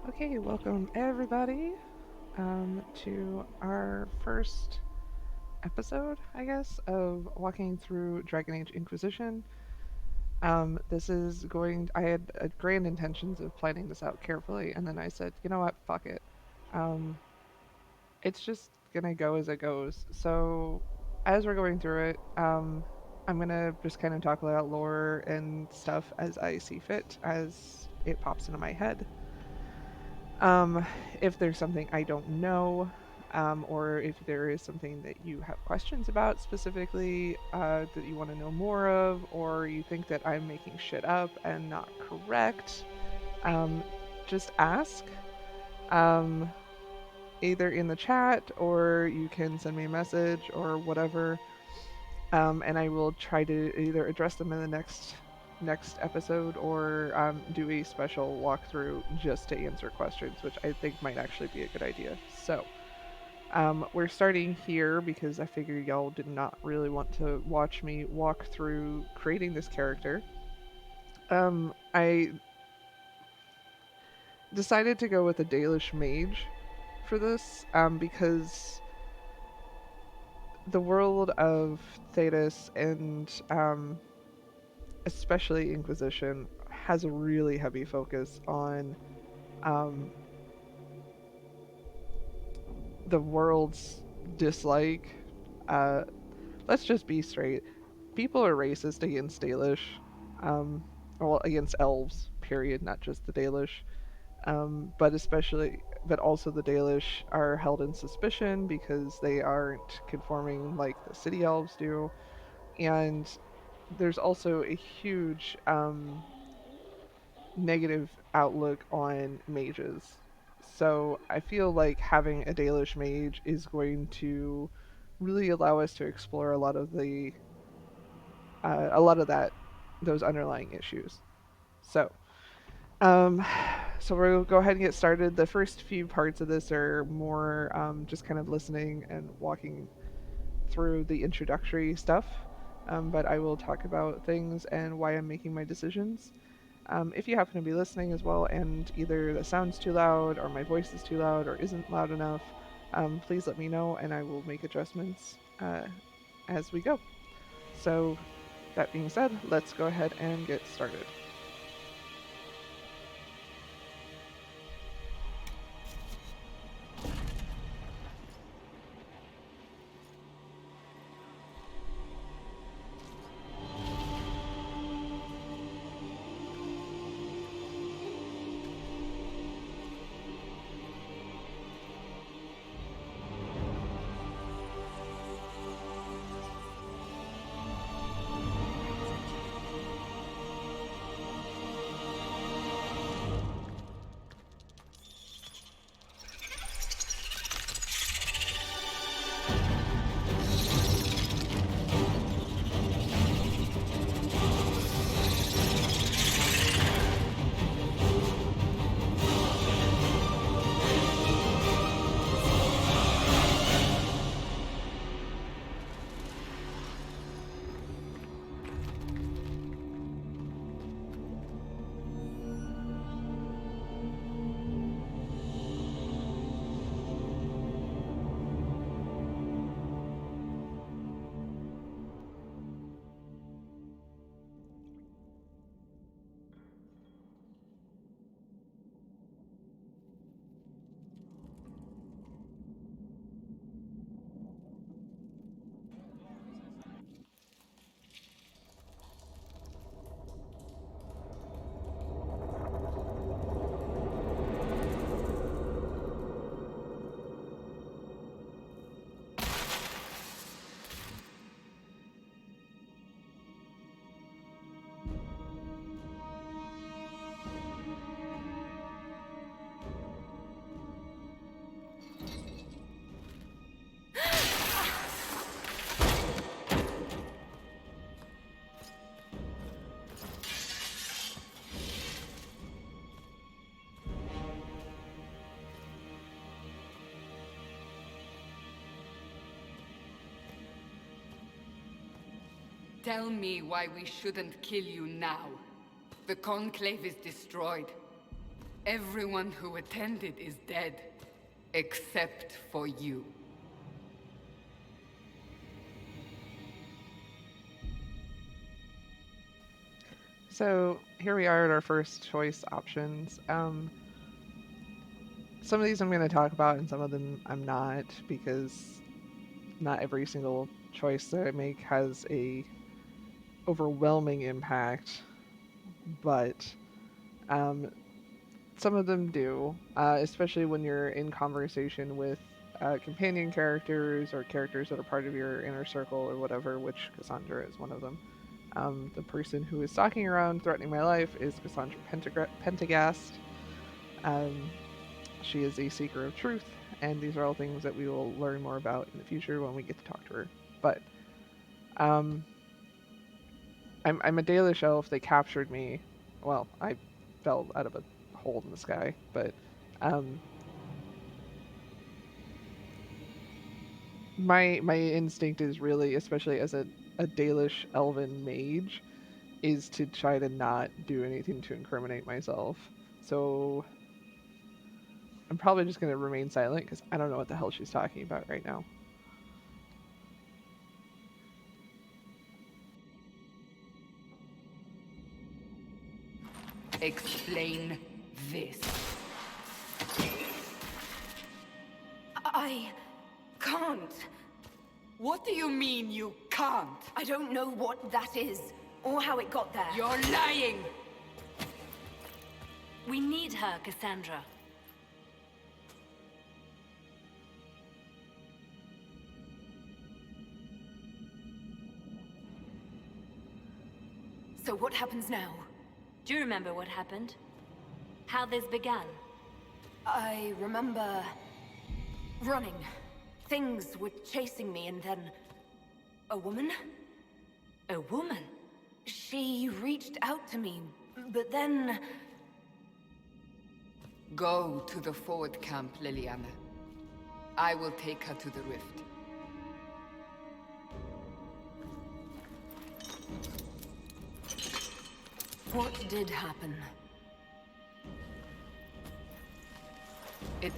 Okay, welcome everybody to our first episode, I guess, of walking through Dragon Age Inquisition. This is going. I had grand intentions of planning this out carefully, and then I said, you know what, fuck it. Um, it's just gonna go as it goes. So, as we're going through it, I'm gonna just kind of talk about lore and stuff as I see fit, as it pops into my head. Um, if there's something I don't know, or if there is something that you have questions about specifically that you want to know more of, or you think that I'm making shit up and not correct, um, just ask. Um, Either in the chat or you can send me a message or whatever, and I will try to either address them in the next episode or do a special walkthrough just to answer questions, which I think might actually be a good idea. So we're starting here because I figured y'all did not really want to watch me walk through creating this character. I decided to go with a Dalish mage for this because the world of Thetis and especially Inquisition, has a really heavy focus on um, the world's dislike. Uh, let's just be straight. People are racist against Dalish, um, well, against elves, period, not just the Dalish. But also the Dalish are held in suspicion because they aren't conforming like the city elves do. And there's also a huge negative outlook on mages. So I feel like having a Dalish mage is going to really allow us to explore a lot of that those underlying issues. So um, so we'll go ahead and get started. The first few parts of this are more just kind of listening and walking through the introductory stuff. But I will talk about things and why I'm making my decisions. If you happen to be listening as well and either the sound's too loud or my voice is too loud or isn't loud enough, please let me know and I will make adjustments as we go. So, that being said, let's go ahead and get started. Tell me why we shouldn't kill you now. The Conclave is destroyed. Everyone who attended is dead, except for you. So here we are at our first choice options. Some of these I'm going to talk about, and some of them I'm not, because not every single choice that I make has a overwhelming impact, but um, some of them do, especially when you're in conversation with companion characters or characters that are part of your inner circle or whatever, which Cassandra is one of them. The person who is stalking around, threatening my life, is Cassandra Pentagast. Um, she is a seeker of truth, and these are all things that we will learn more about in the future when we get to talk to her. But um, I'm a Dalish elf. They captured me. Well, I fell out of a hole in the sky, but um, my instinct is really, especially as a Dalish elven mage, is to try to not do anything to incriminate myself. So I'm probably just going to remain silent because I don't know what the hell she's talking about right now. Explain this. I can't. What do you mean you can't? I don't know what that is, or how it got there. You're lying! We need her, Cassandra. So what happens now? Do you remember what happened? How this began? I remember running. Things were chasing me, and then a woman? A woman? She reached out to me, but then Go to the forward camp, Liliana. I will take her to the rift. what did happen? It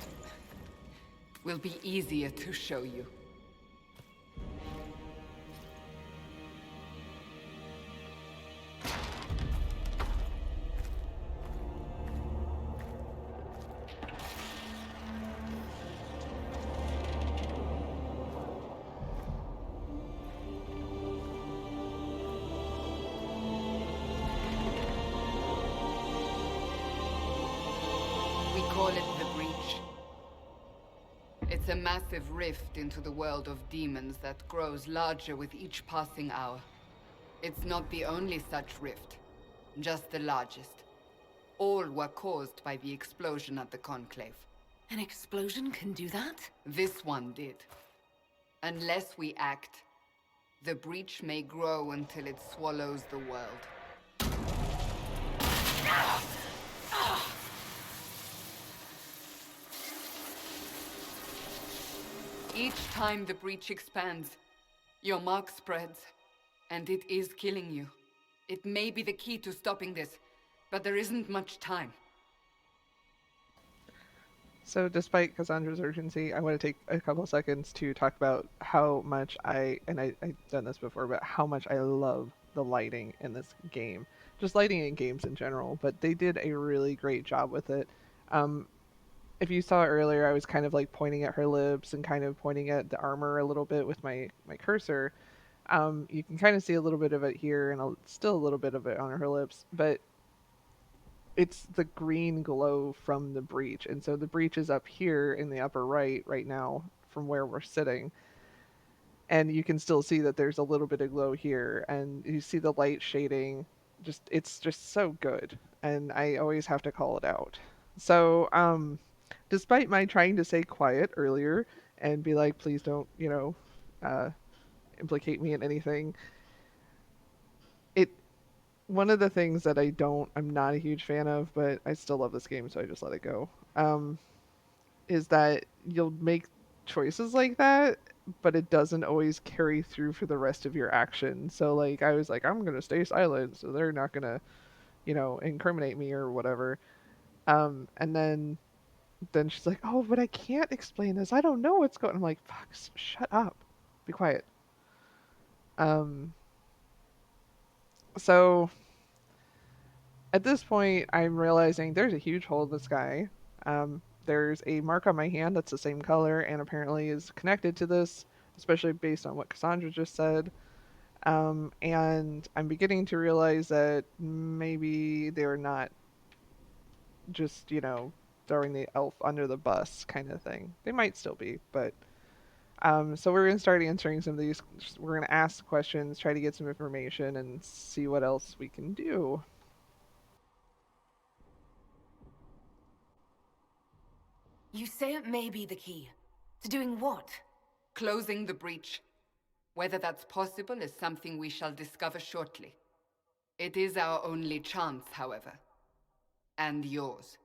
will be easier to show you. We call it the Breach. It's a massive rift into the world of demons that grows larger with each passing hour. It's not the only such rift, just the largest. All were caused by the explosion at the Conclave. An explosion can do that? This one did. Unless we act, the breach may grow until it swallows the world. Each time the breach expands, your mark spreads, and it is killing you. It may be the key to stopping this, but there isn't much time. So, despite Cassandra's urgency, I want to take a couple seconds to talk about how much I've done this before, but how much I love the lighting in this game. Just lighting in games in general, but they did a really great job with it. Um, if you saw earlier, I was kind of like pointing at her lips and kind of pointing at the armor a little bit with my cursor. You can kind of see a little bit of it here and still a little bit of it on her lips, but it's the green glow from the breach. And so the breach is up here in the upper right now from where we're sitting. And you can still see that there's a little bit of glow here, and you see the light shading. Just it's just so good, and I always have to call it out. So, despite my trying to stay quiet earlier and be like, please don't, uh, implicate me in anything, it one of the things that I'm not a huge fan of, but I still love this game, so I just let it go. Is that you'll make choices like that, but it doesn't always carry through for the rest of your action. So like I was like, I'm gonna stay silent, so they're not gonna, incriminate me or whatever. And then she's like, "Oh, but I can't explain this. I don't know what's going." I'm like, "Fuck, shut up, be quiet." Um, so at this point, I'm realizing there's a huge hole in the sky. There's a mark on my hand that's the same color and apparently is connected to this, especially based on what Cassandra just said. And I'm beginning to realize that maybe they're not just, throwing the elf under the bus kind of thing. They might still be, but so we're going to start answering some of these. We're going to ask questions, try to get some information, and see what else we can do. You say it may be the key. To doing what? Closing the breach. Whether that's possible is something we shall discover shortly. It is our only chance, however. And yours.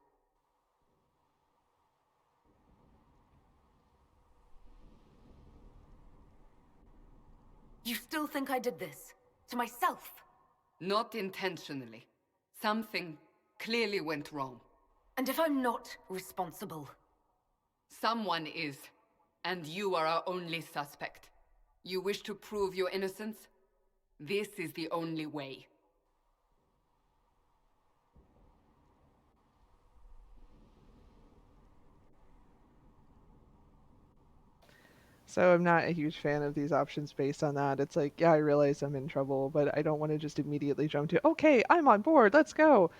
You still think I did this? To myself? Not intentionally. Something clearly went wrong. And if I'm not responsible? Someone is. And you are our only suspect. You wish to prove your innocence? This is the only way. So I'm not a huge fan of these options based on that. It's like, yeah, I realize I'm in trouble, but I don't want to just immediately jump to, okay, I'm on board, let's go.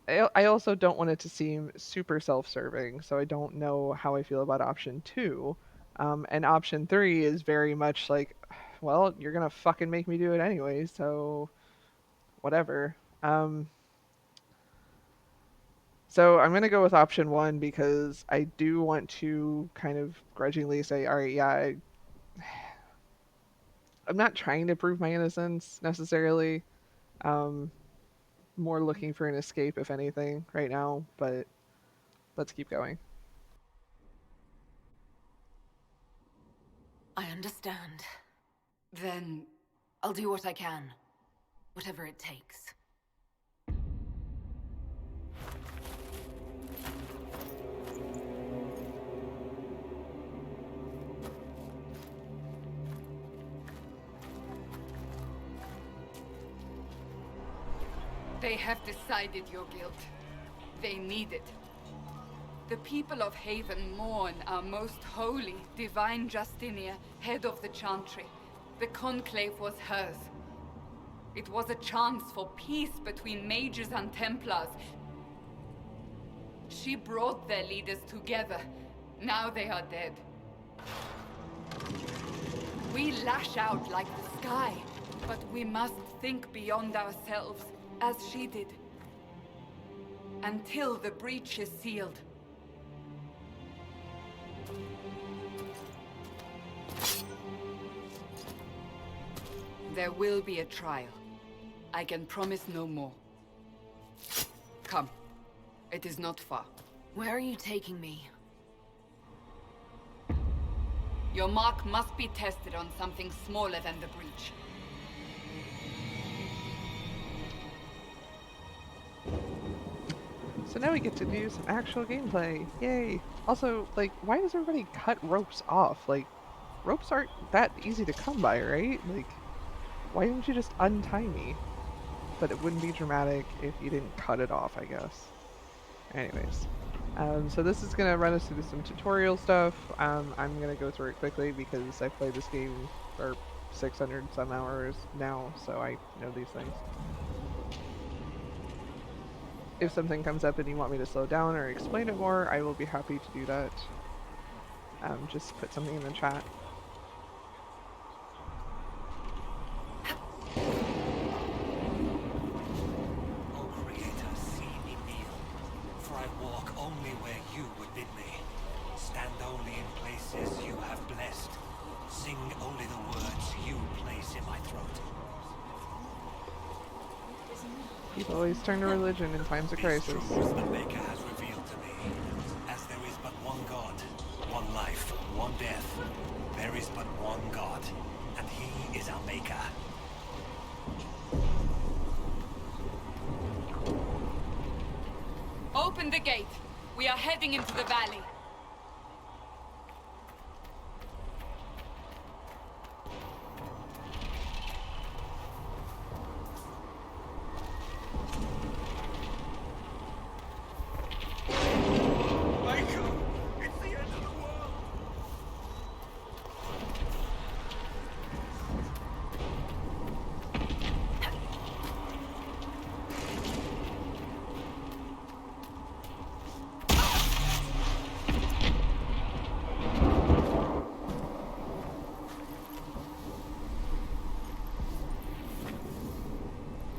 I also don't want it to seem super self-serving, so I don't know how I feel about option 2. And option 3 is very much like, well, you're gonna fucking make me do it anyway, so whatever. So I'm gonna go with option 1 because I do want to kind of grudgingly say, all right, yeah, I'm not trying to prove my innocence necessarily. Um, More looking for an escape, if anything, right now, but let's keep going. I understand. Then I'll do what I can. Whatever it takes. they have decided your guilt. They need it. The people of Haven mourn our most holy, divine Justinia, head of the Chantry. The Conclave was hers. It was a chance for peace between mages and Templars. She brought their leaders together. Now they are dead. We lash out like the sky, but we must think beyond ourselves, as she did. Until the breach is sealed. There will be a trial. I can promise no more. Come. It is not far. Where are you taking me? Your mark must be tested on something smaller than the breach. So now we get to do some actual gameplay. Yay! Also, like, why does everybody cut ropes off? Like, ropes aren't that easy to come by, right? Like, why didn't you just untie me? But it wouldn't be dramatic if you didn't cut it off, I guess. Anyways. So this is going to run us through some tutorial stuff. I'm going to go through it quickly because I've played this game for 600 some hours now, so I know these things. If something comes up and you want me to slow down or explain it more, I will be happy to do that. Just put something in the chat. O Creator, see me kneel, for I walk only where you would bid me. Stand only in places you have blessed. Sing only the words you place in my throat. People always turn to religion in times of crisis. These truths the Maker has revealed to me. As there is but one God, one life, one death, there is but one God, and He is our Maker. O Open the gate. We are heading into the valley. Michael! It's the end of the world!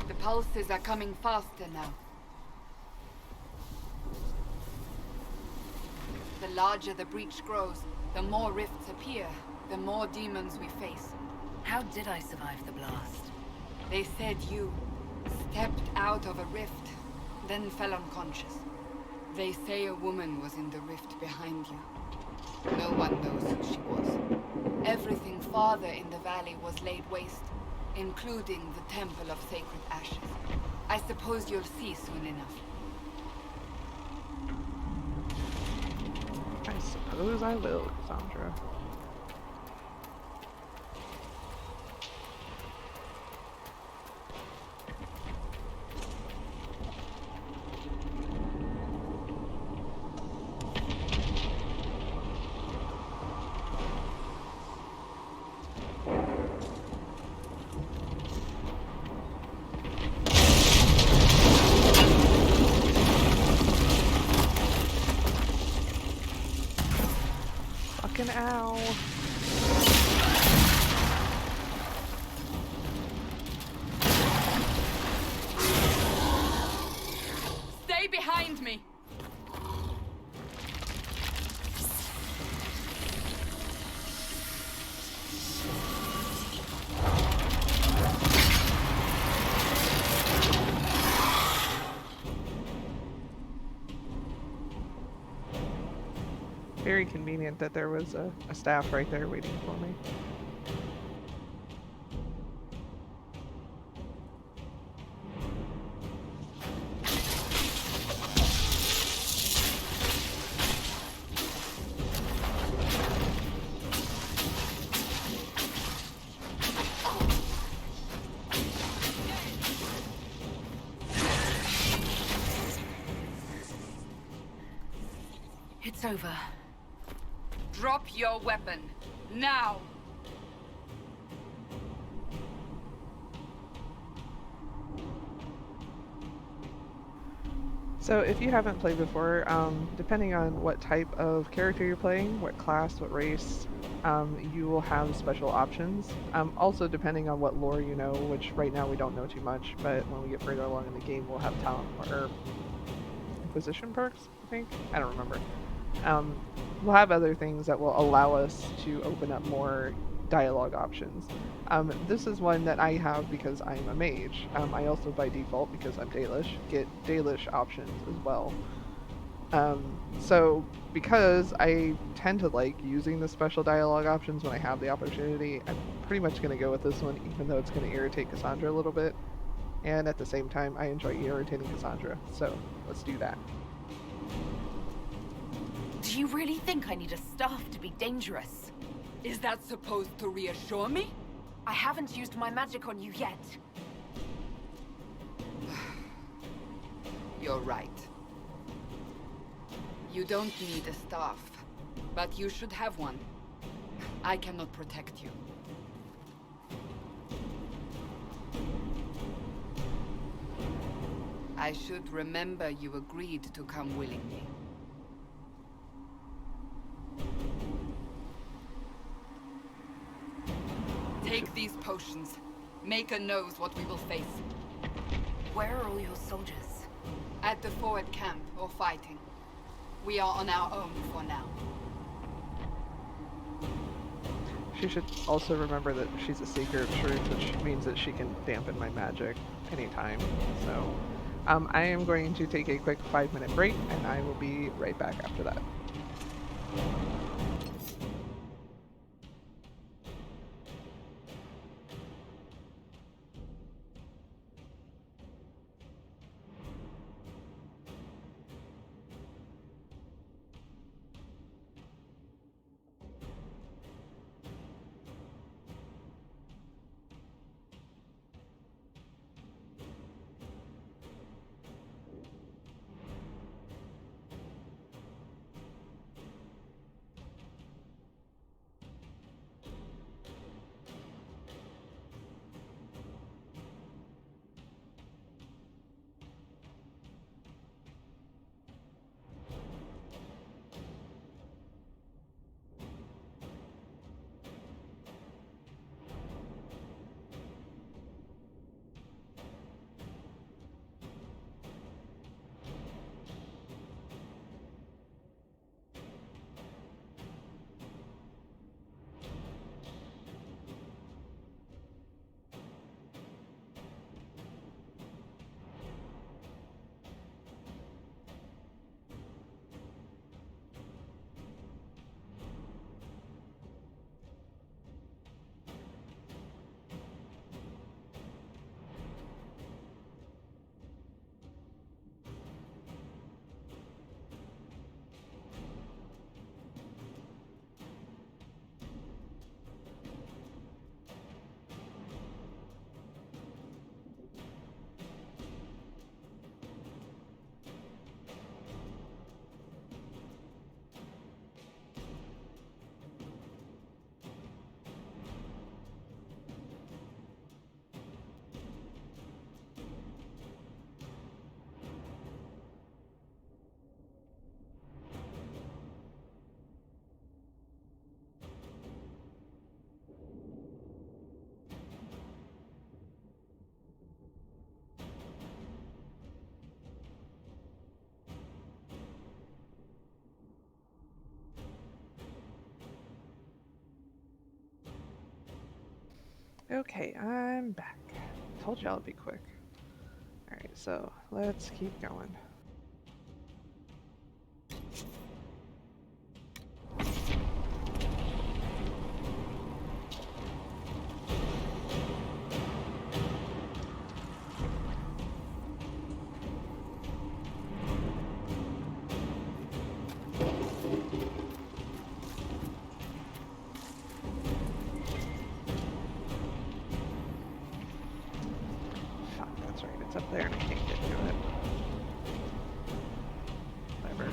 The pulses are coming faster now. The larger the breach grows, the more rifts appear, the more demons we face. How did I survive the blast? They said you stepped out of a rift, then fell unconscious. They say a woman was in the rift behind you. No one knows who she was. Everything farther in the valley was laid waste, including the Temple of Sacred Ashes. I suppose you'll see soon enough. I suppose I will, Cassandra. Fucking ow. Stay behind me! Very convenient that there was a staff right there waiting for me. It's over. Drop your weapon. Now! So if you haven't played before, depending on what type of character you're playing, what class, what race, you will have special options. Also depending on what lore you know, which right now we don't know too much, but when we get further along in the game we'll have talent or Inquisition perks, I think? I don't remember. We'll have other things that will allow us to open up more dialogue options. This is one that I have because I'm a mage. I also, by default, because I'm Dalish, get Dalish options as well. So because I tend to like using the special dialogue options when I have the opportunity, I'm pretty much going to go with this one, even though it's going to irritate Cassandra a little bit. And at the same time, I enjoy irritating Cassandra, so let's do that. Do you really think I need a staff to be dangerous? Is that supposed to reassure me? I haven't used my magic on you yet. You're right. You don't need a staff, but you should have one. I cannot protect you. I should remember you agreed to come willingly. Take these potions. Maker knows what we will face. Where are all your soldiers? At the forward camp, or fighting. We are on our own for now. She should also remember that she's a Seeker of Truth, which means that she can dampen my magic anytime. So, I am going to take a quick 5-minute break, and I will be right back after that. Okay, I'm back. Told you I'll be quick. Alright, so let's keep going. Fuck, that's right, it's up there and I can't get to it. Whatever.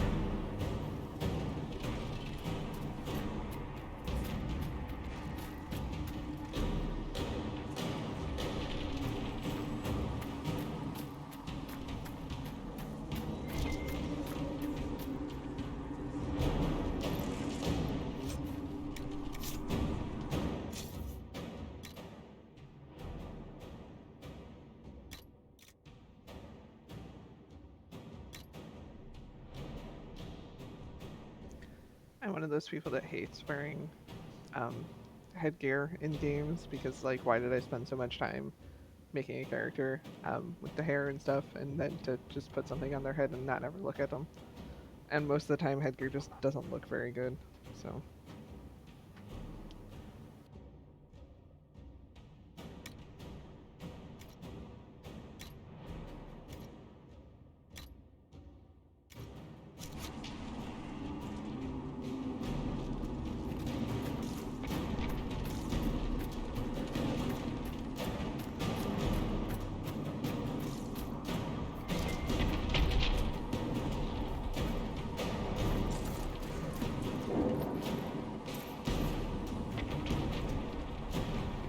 I'm one of those people that hates wearing um, headgear in games because, like, why did I spend so much time making a character with the hair and stuff and then to just put something on their head and not ever look at them? And most of the time, headgear just doesn't look very good, so.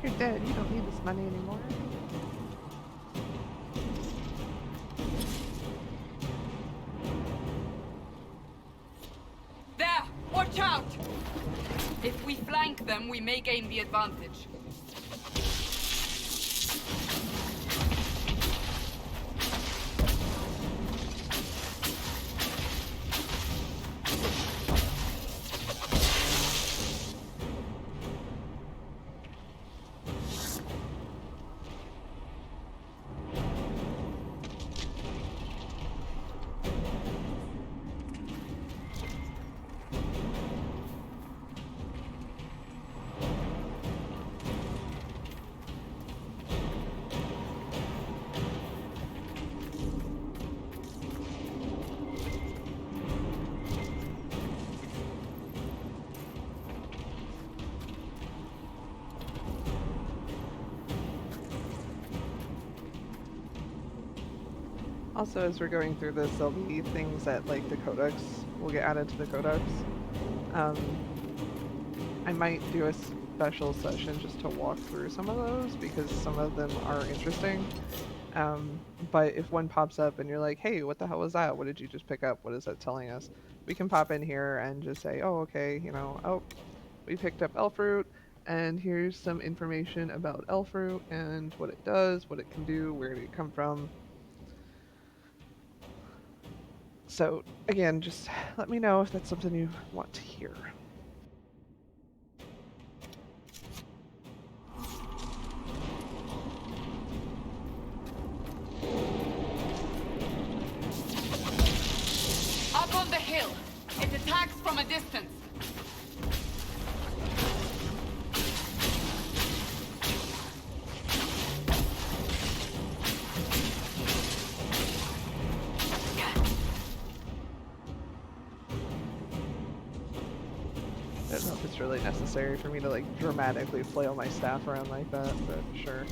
You're dead. You don't need this money anymore. There! Watch out! If we flank them, we may gain the advantage. Also, as we're going through this, there'll be things that, like, the codex will get added to the codex. I might do a special session just to walk through some of those because some of them are interesting. But if one pops up and you're like, hey, what the hell was that? What did you just pick up? What is that telling us? We can pop in here and just say, oh, okay, you know, oh, we picked up elf fruit, and here's some information about elf fruit and what it does, what it can do, where did it come from. So, again, just let me know if that's something you want to hear. Up on the hill! It attacks from a distance! I don't know if it's really necessary for me to, like, dramatically flail my staff around like that, but sure.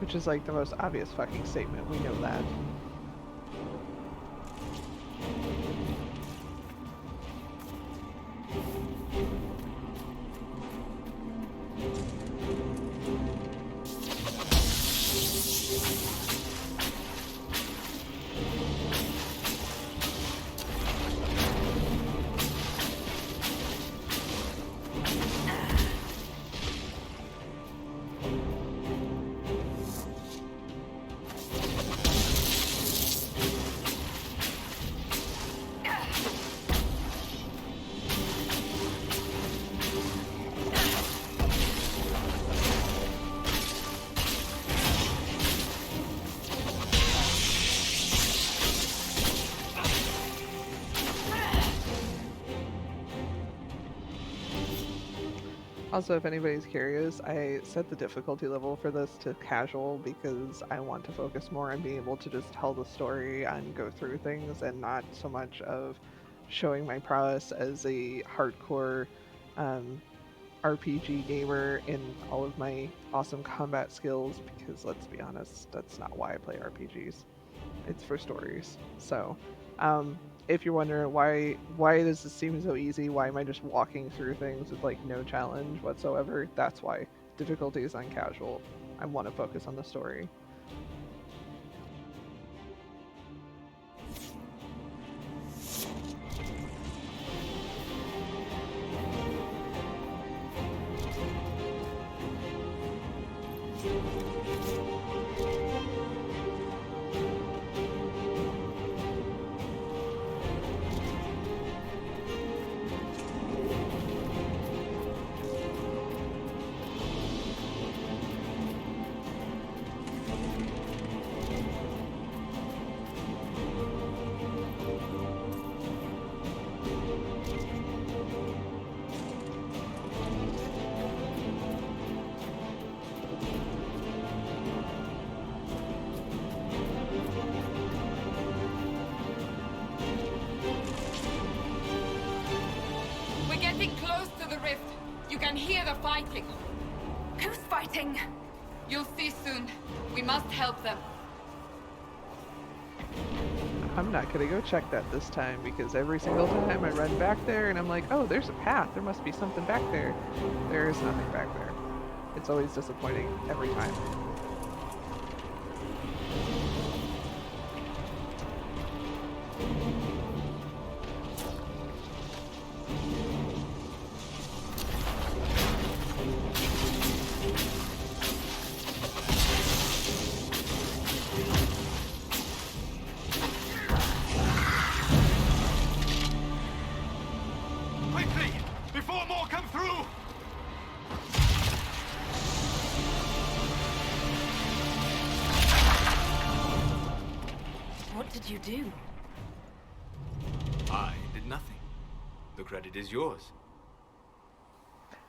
Which is like the most obvious fucking statement, we know that. Also, if anybody's curious, I set the difficulty level for this to casual because I want to focus more on being able to just tell the story and go through things and not so much of showing my prowess as a hardcore um, RPG gamer in all of my awesome combat skills because let's be honest, that's not why I play RPGs. It's for stories. So, if you're wondering why does this seem so easy, why am I just walking through things with like no challenge whatsoever? That's why difficulty is on casual. I want to focus on the story. We're getting close to the rift. You can hear the fighting. Who's fighting? You'll see soon. We must help them. I'm not gonna go check that this time because every single time I run back there and I'm like, oh, there's a path. There must be something back there. There is nothing back there. It's always disappointing every time. Quickly! Before more come through! What did you do? I did nothing. The credit is yours.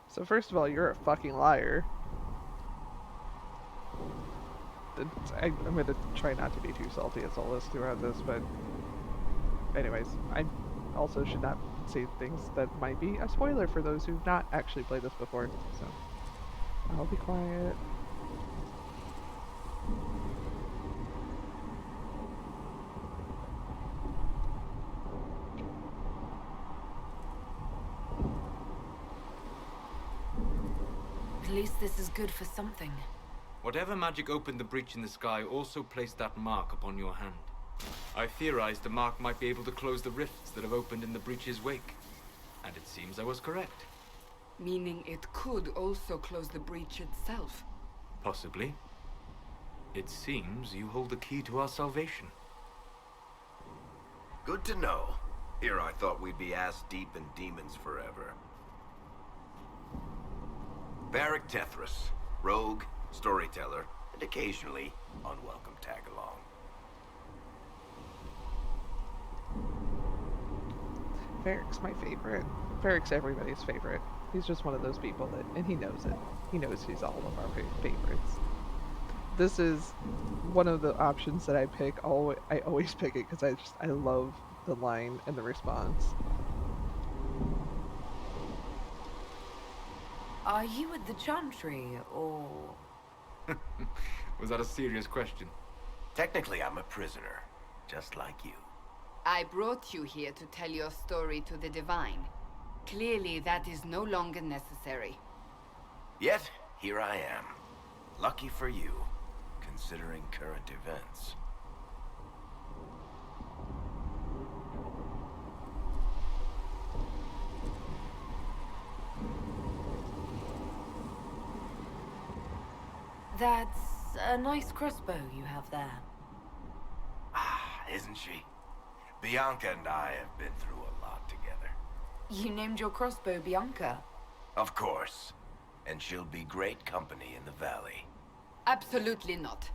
So first of all, you're a fucking liar. I'm gonna try not to be too salty at Solus throughout this, but anyways, I also should not say things that might be a spoiler for those who've not actually played this before, so I'll be quiet. At least this is good for something. Whatever magic opened the breach in the sky also placed that mark upon your hand. I theorized the mark might be able to close the rifts that have opened in the breach's wake. And it seems I was correct. Meaning it could also close the breach itself. Possibly. It seems you hold the key to our salvation. Good to know. Here I thought we'd be ass-deep in demons forever. Maric Tethras, rogue, storyteller, and occasionally unwelcome tag-along. Varric's my favorite. Varric's everybody's favorite. He's just one of those people that, and he knows it. He knows he's all of our favorites. This is one of the options that I pick. I always pick it because I love the line and the response. Are you at the Chantry, or...? Was that a serious question? Technically, I'm a prisoner, just like you. I brought you here to tell your story to the Divine. Clearly, that is no longer necessary. Yet, here I am. Lucky for you, considering current events. That's a nice crossbow you have there. Ah, isn't she? Bianca and I have been through a lot together. You named your crossbow Bianca. Of course. And she'll be great company in the valley. Absolutely not.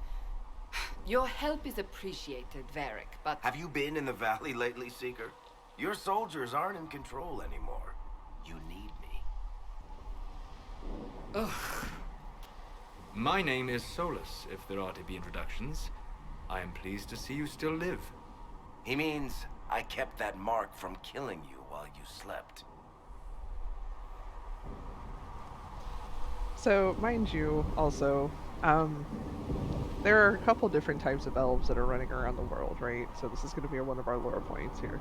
Your help is appreciated, Varic, but... Have you been in the valley lately, Seeker? Your soldiers aren't in control anymore. You need me. Ugh. My name is Solus, if there are to be introductions. I am pleased to see you still live. He means I kept that mark from killing you while you slept. So, mind you, also, there are a couple different types of elves that are running around the world, right? So this is going to be one of our lore points here.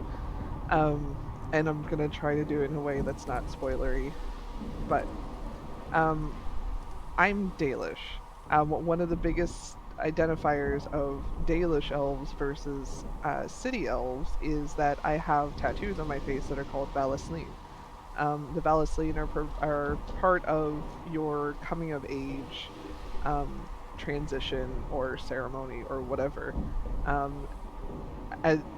And I'm going to try to do it in a way that's not spoilery, but um, I'm Dalish. One of the biggest identifiers of Dalish elves versus city elves is that I have tattoos on my face that are called Valasleen. The Valasleen are part of your coming of age transition or ceremony or whatever, um,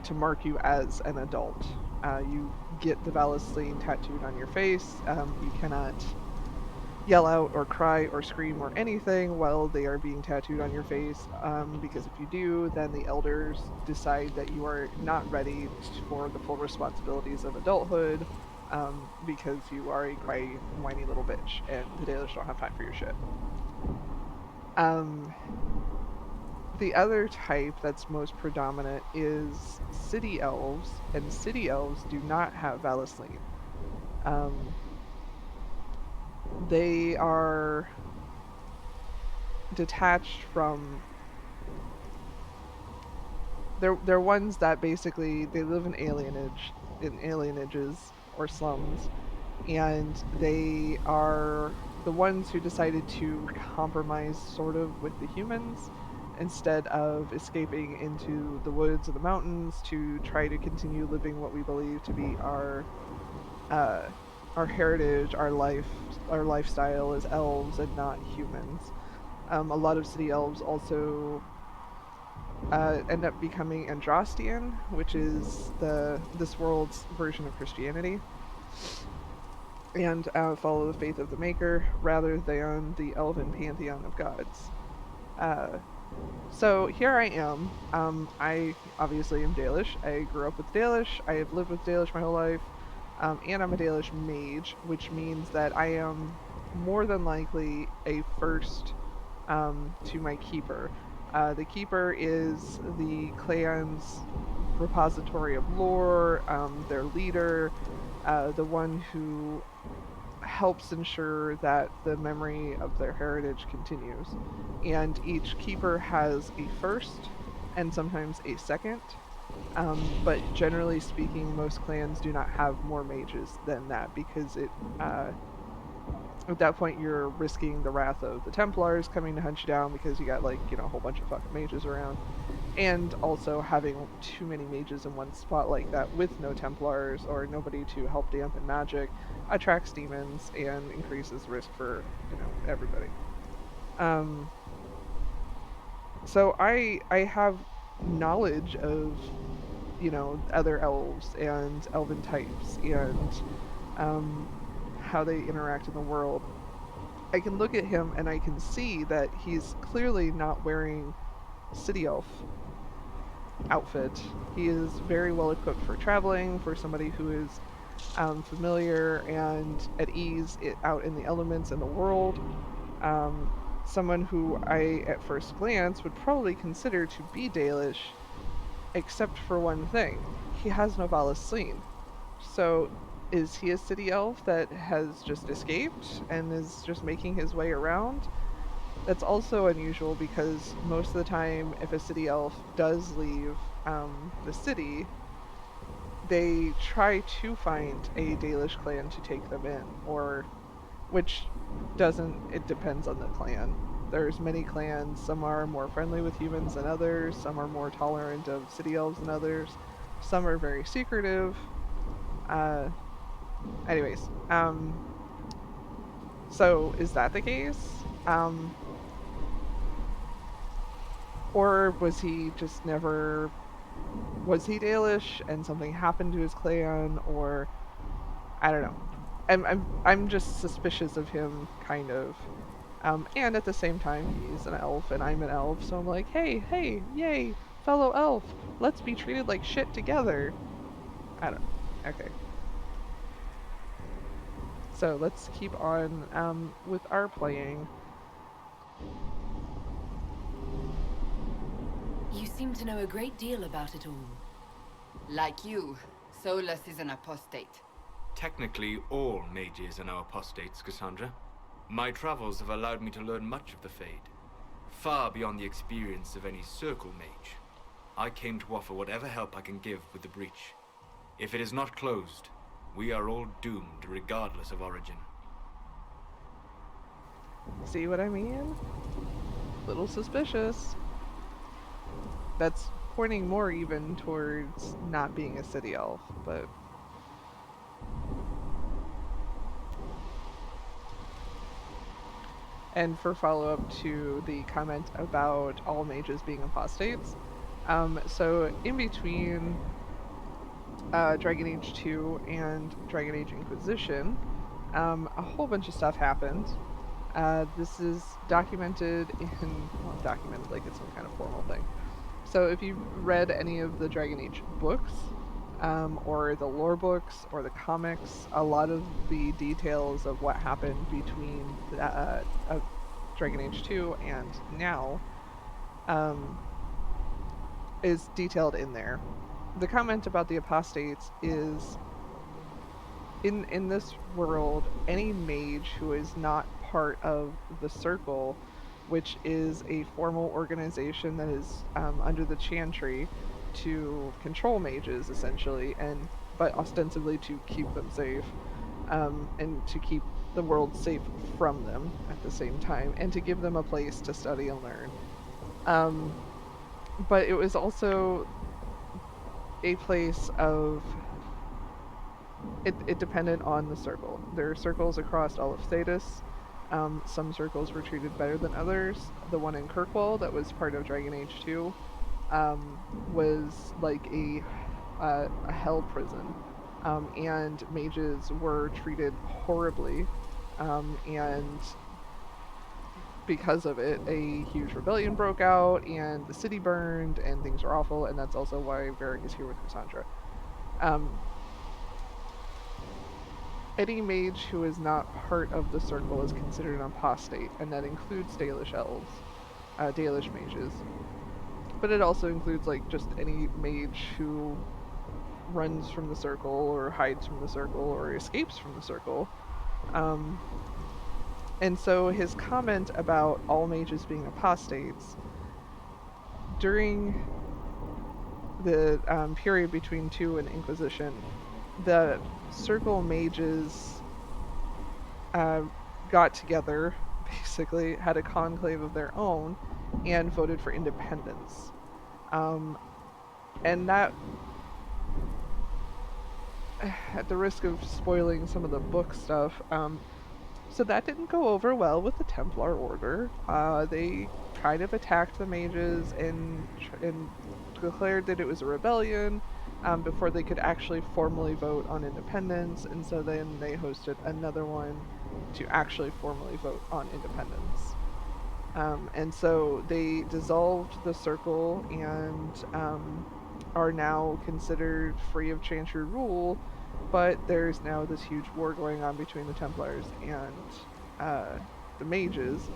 to mark you as an adult. You get the Valasleen tattooed on your face. You cannot yell out or cry or scream or anything while they are being tattooed on your face, because if you do, then the elders decide that you are not ready for the full responsibilities of adulthood, because you are a crying, whiny little bitch, and the Dalish don't have time for your shit. Um, the other type that's most predominant is city elves, and city elves do not have Valasleen. Um, they are detached from they're ones that basically they live in alienages or slums, and they are the ones who decided to compromise sort of with the humans instead of escaping into the woods or the mountains to try to continue living what we believe to be uh, our heritage, our lifestyle as elves and not humans. A lot of city elves also end up becoming Andrastian, which is this world's version of Christianity, and follow the faith of the Maker rather than the elven pantheon of gods. Uh, so here I am. I obviously am Dalish. I grew up with Dalish. I have lived with Dalish my whole life, and I'm a Dalish mage, which means that I am more than likely a first to my keeper. The keeper is the clan's repository of lore, their leader, the one who helps ensure that the memory of their heritage continues. And each keeper has a first and sometimes a second. But generally speaking, most clans do not have more mages than that because at that point you're risking the wrath of the Templars coming to hunt you down because you got a whole bunch of fucking mages around, and also having too many mages in one spot like that with no Templars or nobody to help dampen magic attracts demons and increases risk for everybody. Um, so I have knowledge of other elves and elven types and um, how they interact in the world. I can look at him and I can see that he's clearly not wearing city elf outfit. He is very well equipped for traveling, for somebody who is familiar and at ease out in the elements in the world. Um, Someone who I, at first glance, would probably consider to be Dalish, except for one thing. He has no Valasleen. So, is he a city elf that has just escaped and is just making his way around? That's also unusual because most of the time, if a city elf does leave the city, they try to find a Dalish clan to take them in, or which doesn't, it depends on the clan. There's many clans, some are more friendly with humans than others, some are more tolerant of city elves than others, some are very secretive. Uh, anyways, so is that the case? Or was he just never, was he Dalish and something happened to his clan, or I don't know. I'm just suspicious of him, kind of. And at the same time, he's an elf and I'm an elf, so I'm like, hey, yay, fellow elf, let's be treated like shit together. I don't know. Okay. So let's keep on with our playing. You seem to know a great deal about it all. Like you, Solus is an apostate. Technically, all mages are now apostates, Cassandra. My travels have allowed me to learn much of the Fade, far beyond the experience of any circle mage. I came to offer whatever help I can give with the breach. If it is not closed, we are all doomed regardless of origin. See what I mean? Little suspicious. That's pointing more even towards not being a city elf, but... And for follow-up to the comment about all mages being apostates, so in between Dragon Age 2 and Dragon Age Inquisition, a whole bunch of stuff happened. This is documented documented like it's some kind of formal thing. So if you've read any of the Dragon Age books, or the lore books, or the comics, a lot of the details of what happened between Dragon Age 2 and now is detailed in there. The comment about the apostates is, in this world, any mage who is not part of the Circle, which is a formal organization that is under the Chantry to control mages, essentially, but ostensibly to keep them safe, and to keep the world safe from them at the same time, and to give them a place to study and learn. But it was also a place of... It depended on the circle. There are circles across all of Thedas. Some circles were treated better than others. The one in Kirkwall that was part of Dragon Age 2 was like a hell prison, and mages were treated horribly, and because of it, a huge rebellion broke out, and the city burned, and things are awful, and that's also why Maric is here with Cassandra. Any mage who is not part of the Circle is considered an apostate, and that includes Dalish elves, Dalish mages. But it also includes like just any mage who runs from the Circle, or hides from the Circle, or escapes from the Circle. And so his comment about all mages being apostates, during the period between 2 and Inquisition, the Circle mages got together, basically, had a conclave of their own, and voted for independence. And that, at the risk of spoiling some of the book stuff, so that didn't go over well with the Templar Order. They kind of attacked the mages and declared that it was a rebellion before they could actually formally vote on independence, and so then they hosted another one to actually formally vote on independence. And so they dissolved the Circle and are now considered free of Chantry rule, but there's now this huge war going on between the Templars and the mages,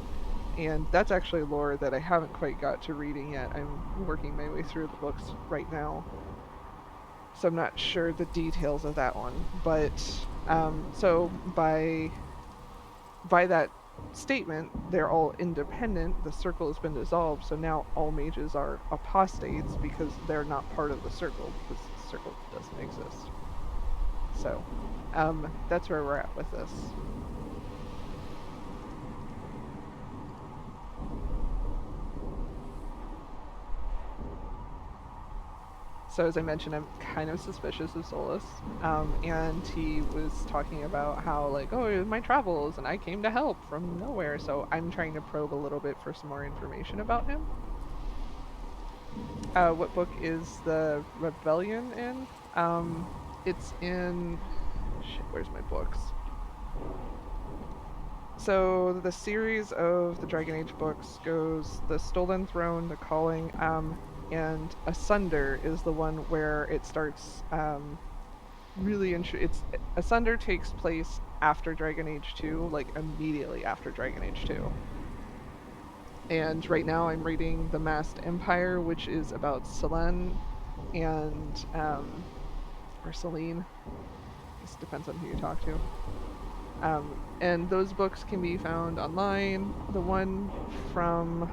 and that's actually lore that I haven't quite got to reading yet. I'm working my way through the books right now, so I'm not sure the details of that one. But so by that statement, they're all independent. The Circle has been dissolved, so now all mages are apostates because they're not part of the Circle, because the Circle doesn't exist. So that's where we're at with this. So as I mentioned, I'm kind of suspicious of Solus, and he was talking about how, like, oh, it was my travels, and I came to help from nowhere, so I'm trying to probe a little bit for some more information about him. What book is the rebellion in? It's in... Shit, where's my books? So the series of the Dragon Age books goes The Stolen Throne, The Calling, and Asunder is the one where it starts really Asunder takes place after Dragon Age 2, like immediately after Dragon Age 2. And right now I'm reading The Masked Empire, which is about Selene and or Celine. This depends on who you talk to. And those books can be found online. The one from,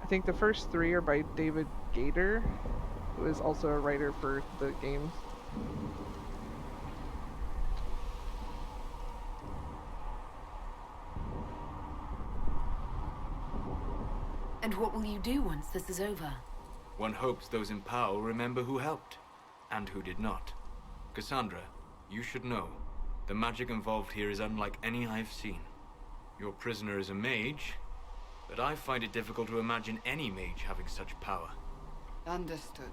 I think the first 3 are by David Gaider, who is also a writer for the games. And what will you do once this is over? One hopes those in power will remember who helped, and who did not. Cassandra, you should know, the magic involved here is unlike any I've seen. Your prisoner is a mage, but I find it difficult to imagine any mage having such power. Understood.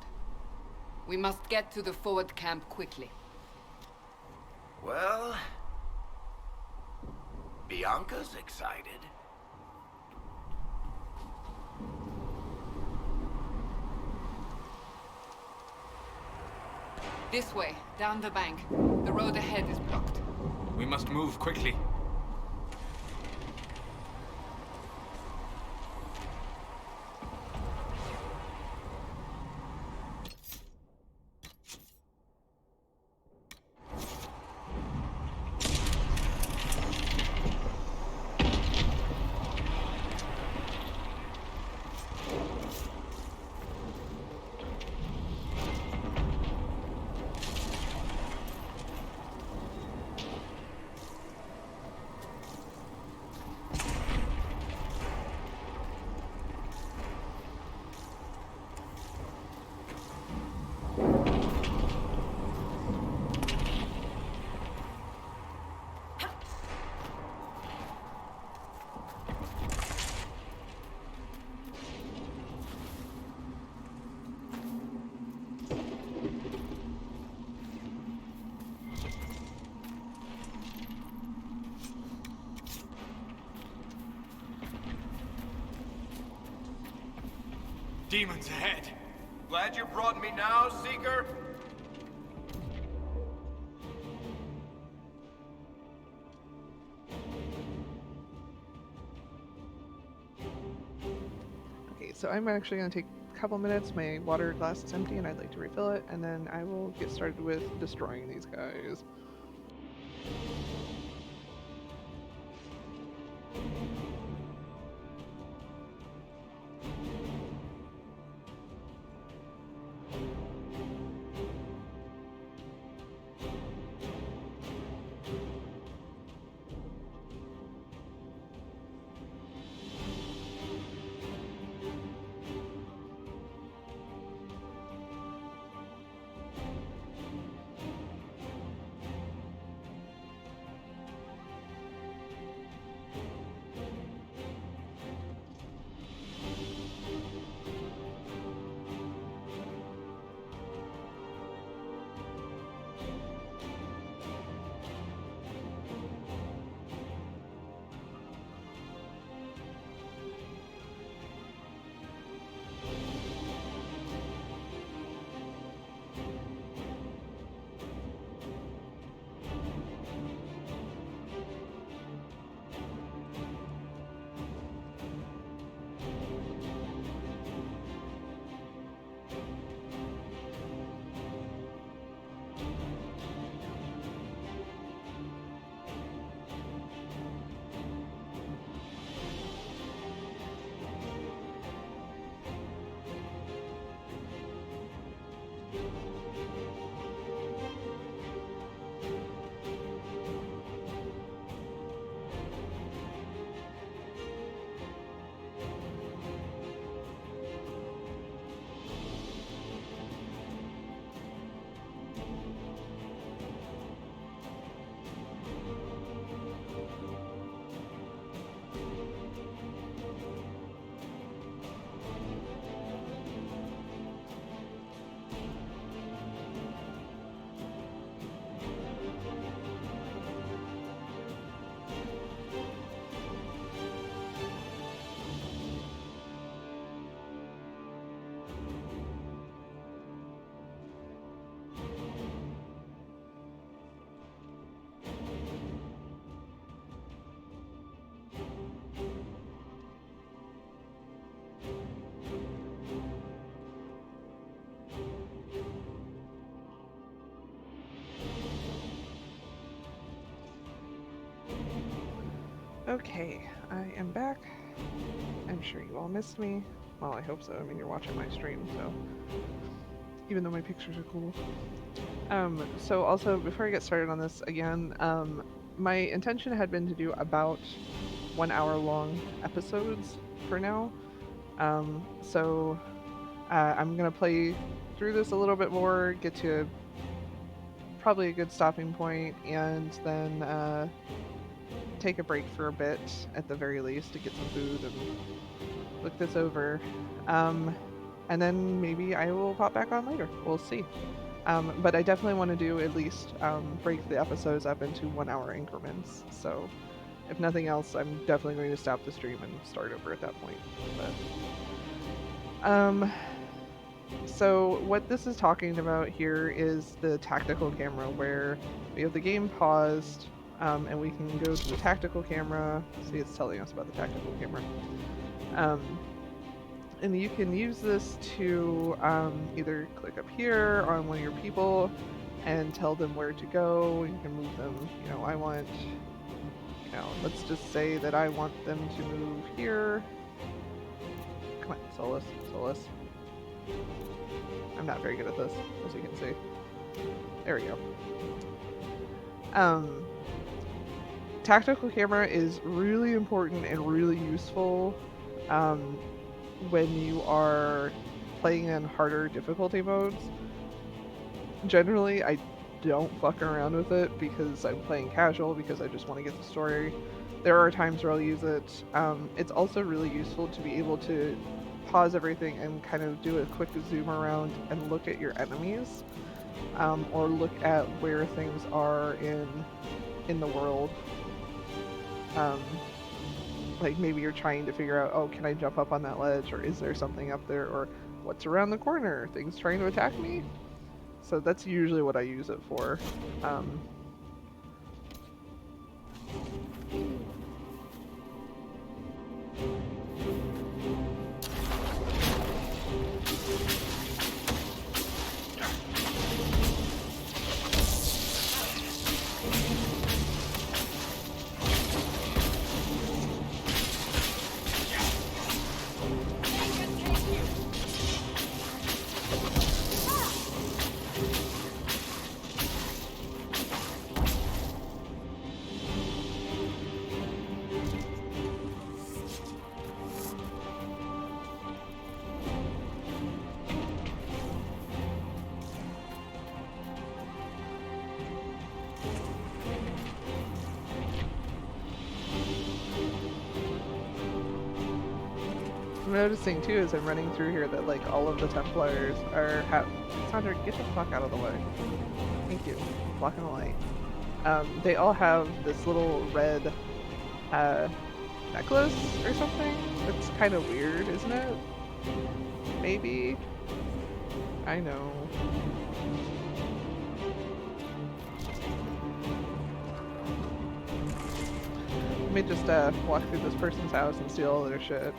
We must get to the forward camp quickly. Well, Bianca's excited. This way, down the bank. The road ahead is blocked. We must move quickly. Demons ahead! Glad you brought me now, Seeker? Okay, so I'm actually going to take a couple minutes. My water glass is empty and I'd like to refill it, and then I will get started with destroying these guys. Okay, I am back. I'm sure you all missed me. Well, I hope so. I mean, you're watching my stream, so even though my pictures are cool. So also, before I get started on this again, my intention had been to do about 1 hour long episodes for now. So I'm gonna play through this a little bit more, get to probably a good stopping point, and then take a break for a bit at the very least to get some food and look this over. And then maybe I will pop back on later. We'll see. But I definitely want to do at least break the episodes up into 1 hour increments. So if nothing else, I'm definitely going to stop the stream and start over at that point. But so what this is talking about here is the tactical camera, where we have the game paused, and we can go to the tactical camera. See, it's telling us about the tactical camera. And you can use this to either click up here on one of your people and tell them where to go. You can move them, I want, let's just say that I want them to move here. Come on, Solus. I'm not very good at this, as you can see. There we go. Tactical camera is really important and really useful when you are playing in harder difficulty modes. Generally, I don't fuck around with it because I'm playing casual, because I just want to get the story. There are times where I'll use it. It's also really useful to be able to pause everything and kind of do a quick zoom around and look at your enemies, or look at where things are in the world. Like maybe you're trying to figure out, oh, can I jump up on that ledge, or is there something up there, or what's around the corner? Things trying to attack me? So that's usually what I use it for. I'm noticing too as I'm running through here that like all of the Templars are Asunder, get the fuck out of the way. Thank you. Blocking the light. They all have this little red necklace or something. It's kind of weird, isn't it? Maybe. I know. Let me just walk through this person's house and steal all their shit.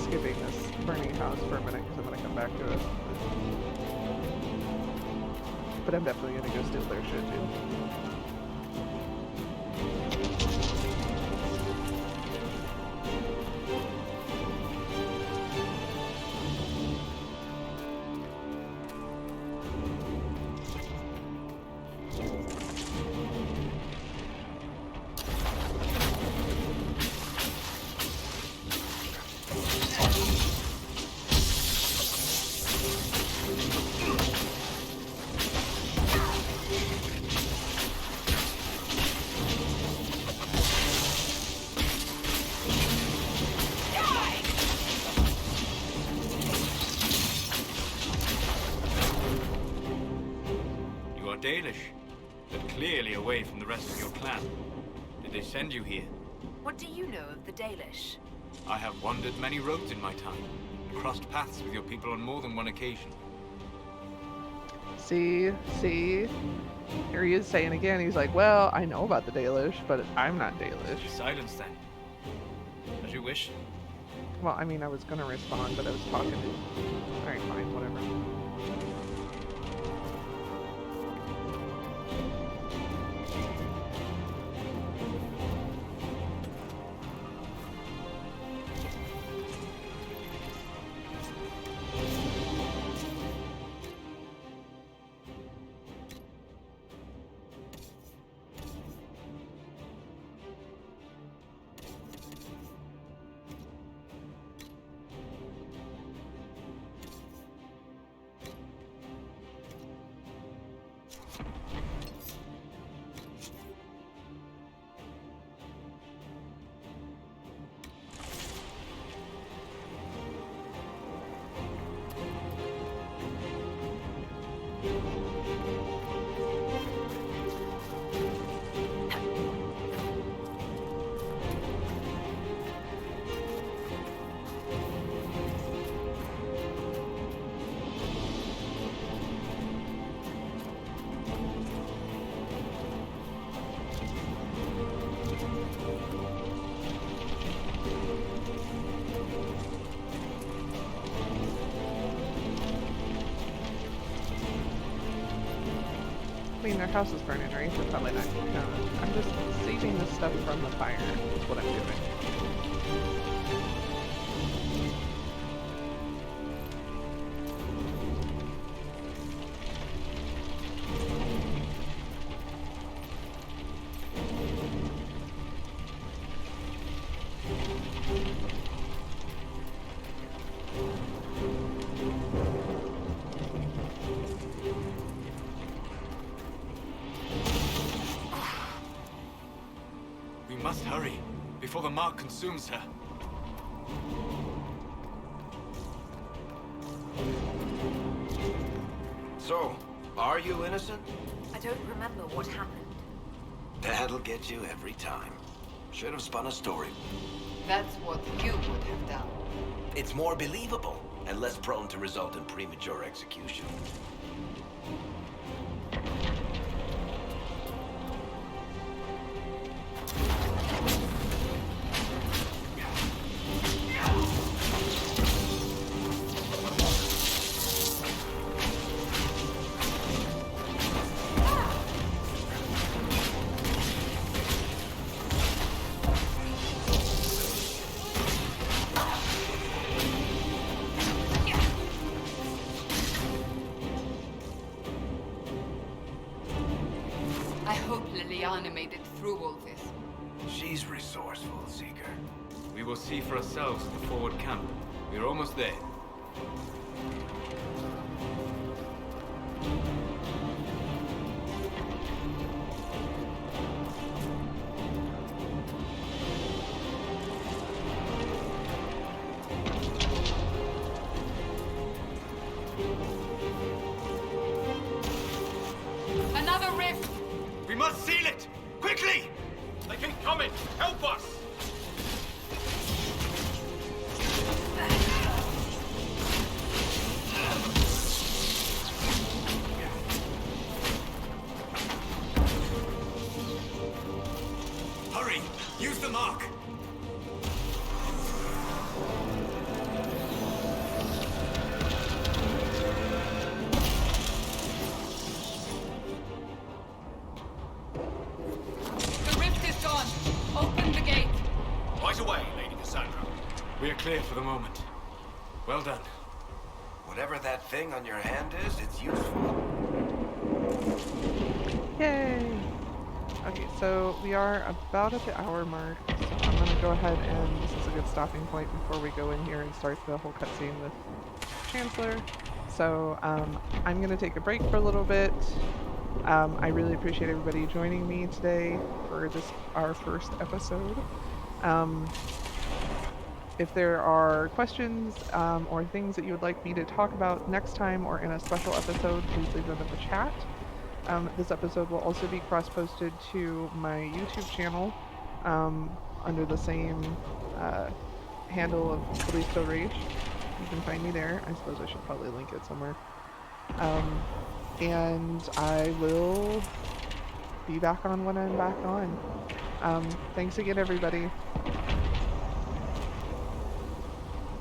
Skipping this burning house for a minute because I'm going to come back to it. But I'm definitely going to go steal their shit too. Dalish, but clearly away from the rest of your clan. Did they send you here? What do you know of the Dalish? I have wandered many roads in my time, and crossed paths with your people on more than one occasion. See? Here he is saying again, he's like, well, I know about the Dalish, but I'm not Dalish. Silence then. As you wish. Well, I mean, I was gonna respond, but I was talking to... Alright, fine, whatever. I mean, their house is burning, right? They're probably not gonna... I'm just saving the stuff from the fire, is what I'm doing. We must hurry, before the mark consumes her. So, are you innocent? I don't remember what happened. That'll get you every time. Should have spun a story. That's what you would have done. It's more believable, and less prone to result in premature execution. I hope Liliana made it through all this. She's resourceful, Seeker. We will see for ourselves at the forward camp. We are almost there. Another rift! We must seal it! Quickly! They can come in! Help us! Hurry! Use the mark! The rift is gone! Open the gate! Right away, Lady Cassandra. We are clear for the moment. Well done. Whatever that thing on your hand is, it's useful. Yay! Okay, so we are about at the hour mark, so I'm gonna go ahead and this is a good stopping point before we go in here and start the whole cutscene with Chancellor. So I'm gonna take a break for a little bit. I really appreciate everybody joining me today for this, our first episode. If there are questions or things that you would like me to talk about next time or in a special episode, please leave them in the chat. This episode will also be cross-posted to my YouTube channel under the same handle of Callisto Rage. You can find me there. I suppose I should probably link it somewhere. And I will be back on when I'm back on. Thanks again, everybody.